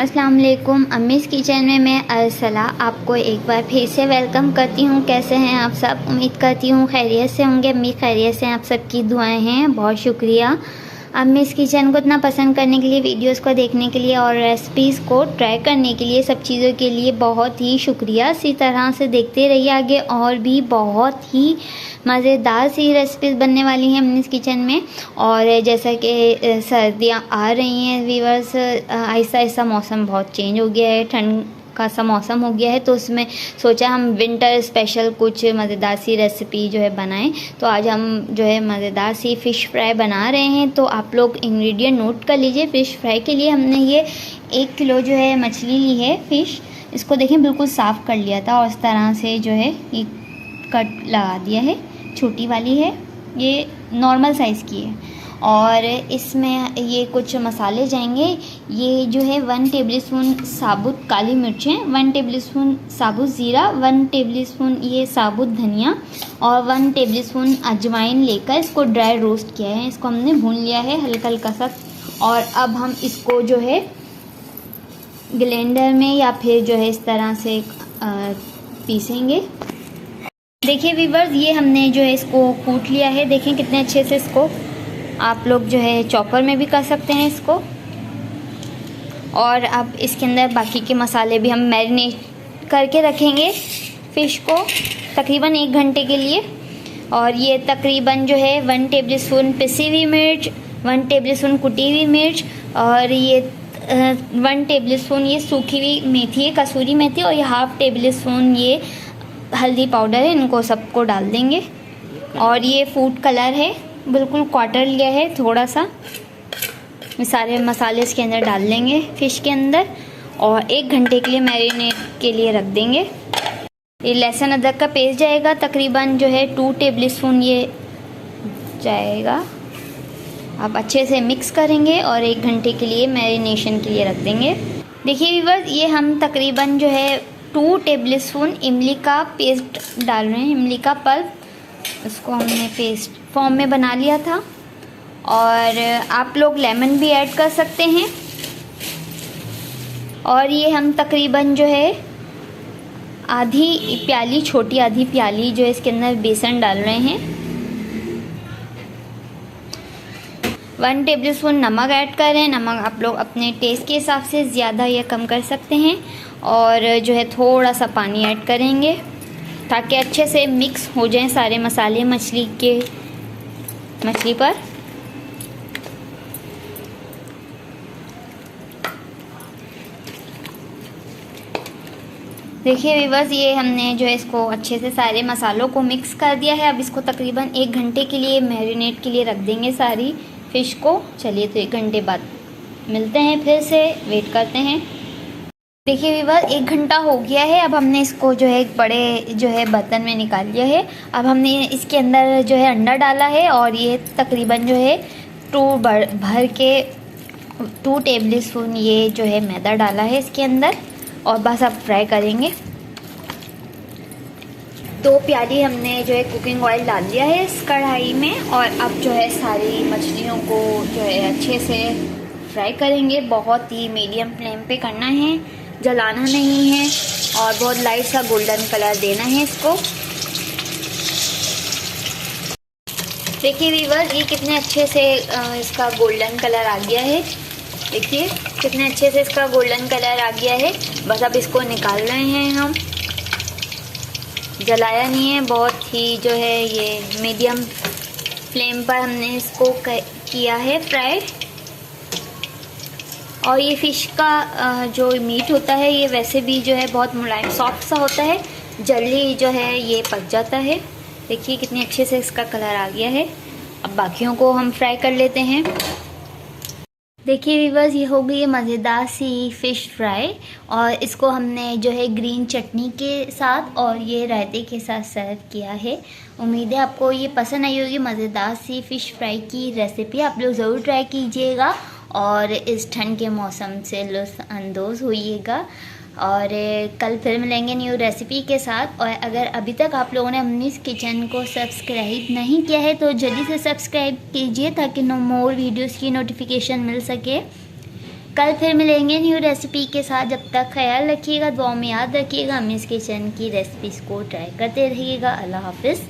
अस्सलाम वालेकुम। अम्मीज़ किचन में मैं अरसला आपको एक बार फिर से वेलकम करती हूँ। कैसे हैं आप सब? उम्मीद करती हूँ खैरियत से होंगे। अम्मी खैरियत से, आप सबकी दुआएं हैं। बहुत शुक्रिया अम्मीज़ किचन को इतना पसंद करने के लिए, वीडियोस को देखने के लिए और रेसिपीज़ को ट्राई करने के लिए, सब चीज़ों के लिए बहुत ही शुक्रिया। इसी तरह से देखते रहिए आगे, और भी बहुत ही मज़ेदार सी रेसिपीज़ बनने वाली हैं अम्मीज़ किचन में। और जैसा कि सर्दियाँ आ रही हैं व्यूअर्स, आहिस्ता आहिस्ता मौसम बहुत चेंज हो गया है, ठंड का सा मौसम हो गया है, तो उसमें सोचा हम विंटर स्पेशल कुछ मज़ेदार सी रेसिपी जो है बनाएं। तो आज हम जो है मज़ेदार सी फ़िश फ्राई बना रहे हैं। तो आप लोग इंग्रेडिएंट नोट कर लीजिए। फ़िश फ्राई के लिए हमने ये 1 किलो जो है मछली ली है, फ़िश। इसको देखें बिल्कुल साफ़ कर लिया था और इस तरह से जो है ये कट लगा दिया है। छोटी वाली है, ये नॉर्मल साइज़ की है। और इसमें ये कुछ मसाले जाएंगे। ये जो है 1 टेबलस्पून साबुत काली मिर्चें, 1 टेबलस्पून साबुत ज़ीरा, 1 टेबलस्पून ये साबुत धनिया और 1 टेबलस्पून अजवाइन लेकर इसको ड्राई रोस्ट किया है। इसको हमने भून लिया है हल्का हल्का सा। और अब हम इसको जो है ब्लेंडर में या फिर जो है इस तरह से पीसेंगे। देखिए व्यूअर्स, ये हमने जो है इसको कूट लिया है। देखें कितने अच्छे से इसको, आप लोग जो है चॉपर में भी कर सकते हैं इसको। और अब इसके अंदर बाकी के मसाले भी हम मैरिनेट करके रखेंगे फ़िश को तकरीबन 1 घंटे के लिए। और ये तकरीबन जो है 1 टेबलस्पून पिसी हुई मिर्च, 1 टेबलस्पून कुटी हुई मिर्च और ये 1 टेबलस्पून ये सूखी हुई मेथी है, कसूरी मेथी, और ये 1/2 टेबलस्पून ये हल्दी पाउडर है। इनको सबको डाल देंगे। और ये फूड कलर है, बिल्कुल क्वार्टर लिया है थोड़ा सा। ये सारे मसाले इसके अंदर डाल लेंगे फ़िश के अंदर और 1 घंटे के लिए मैरिनेट के लिए रख देंगे। ये लहसुन अदरक का पेस्ट जाएगा तकरीबन जो है 2 टेबलस्पून ये जाएगा। अब अच्छे से मिक्स करेंगे और 1 घंटे के लिए मैरिनेशन के लिए रख देंगे। देखिए व्यूअर्स, ये हम तकरीबन जो है 2 टेबलस्पून इमली का पेस्ट डाल रहे हैं, इमली का पल्प। इसको हमने पेस्ट फॉर्म में बना लिया था। और आप लोग लेमन भी ऐड कर सकते हैं। और ये हम तकरीबन जो है आधी प्याली, छोटी आधी प्याली जो है इसके अंदर बेसन डाल रहे हैं। 1 टेबलस्पून नमक ऐड कर रहे हैं। नमक आप लोग अपने टेस्ट के हिसाब से ज़्यादा या कम कर सकते हैं। और जो है थोड़ा सा पानी ऐड करेंगे ताकि अच्छे से मिक्स हो जाएं सारे मसाले मछली पर। देखिए व्यूअर्स, ये हमने जो है इसको अच्छे से सारे मसालों को मिक्स कर दिया है। अब इसको तकरीबन 1 घंटे के लिए मैरिनेट के लिए रख देंगे सारी फ़िश को। चलिए, तो 1 घंटे बाद मिलते हैं, फिर से वेट करते हैं। देखिए व्यूअर्स, 1 घंटा हो गया है। अब हमने इसको जो है एक बड़े जो है बर्तन में निकाल लिया है। अब हमने इसके अंदर जो है अंडा डाला है और ये तकरीबन जो है 2 टेबलस्पून ये जो है मैदा डाला है इसके अंदर। और बस अब फ्राई करेंगे। 2 प्याली हमने जो है कुकिंग ऑयल डाल दिया है इस कढ़ाई में। और अब जो है सारी मछलियों को जो है अच्छे से फ्राई करेंगे। बहुत ही मीडियम फ्लेम पे करना है, जलाना नहीं है। और बहुत लाइट सा गोल्डन कलर देना है इसको। देखिए व्यूअर्स, ये कितने अच्छे से इसका गोल्डन कलर आ गया है। देखिए कितने अच्छे से इसका गोल्डन कलर आ गया है। बस अब इसको निकाल रहे हैं हम। जलाया नहीं है, बहुत ही जो है ये मीडियम फ्लेम पर हमने इसको किया है फ्राई। और ये फ़िश का जो मीट होता है ये वैसे भी जो है बहुत मुलायम सॉफ्ट सा होता है, जल्दी जो है ये पक जाता है। देखिए कितने अच्छे से इसका कलर आ गया है। अब बाकियों को हम फ्राई कर लेते हैं। देखिए व्यूअर्स, ये हो गई है मज़ेदार सी फ़िश फ्राई। और इसको हमने जो है ग्रीन चटनी के साथ और ये रायते के साथ सर्व किया है। उम्मीद है आपको ये पसंद आई होगी मज़ेदार सी फ़िश फ्राई की रेसिपी। आप लोग ज़रूर ट्राई कीजिएगा और इस ठंड के मौसम से लुत्फ़अंदोज़ होइएगा। और कल फिर मिलेंगे न्यू रेसिपी के साथ। और अगर अभी तक आप लोगों ने अम्मीज़ किचन को सब्सक्राइब नहीं किया है तो जल्दी से सब्सक्राइब कीजिए ताकि मोर वीडियोस की नोटिफिकेशन मिल सके। कल फिर मिलेंगे न्यू रेसिपी के साथ। जब तक ख्याल रखिएगा, दुआ में याद रखिएगा। अम्मीज़ किचन की रेसिपीज़ को ट्राई करते रहिएगा। अल्लाह हाफिज़।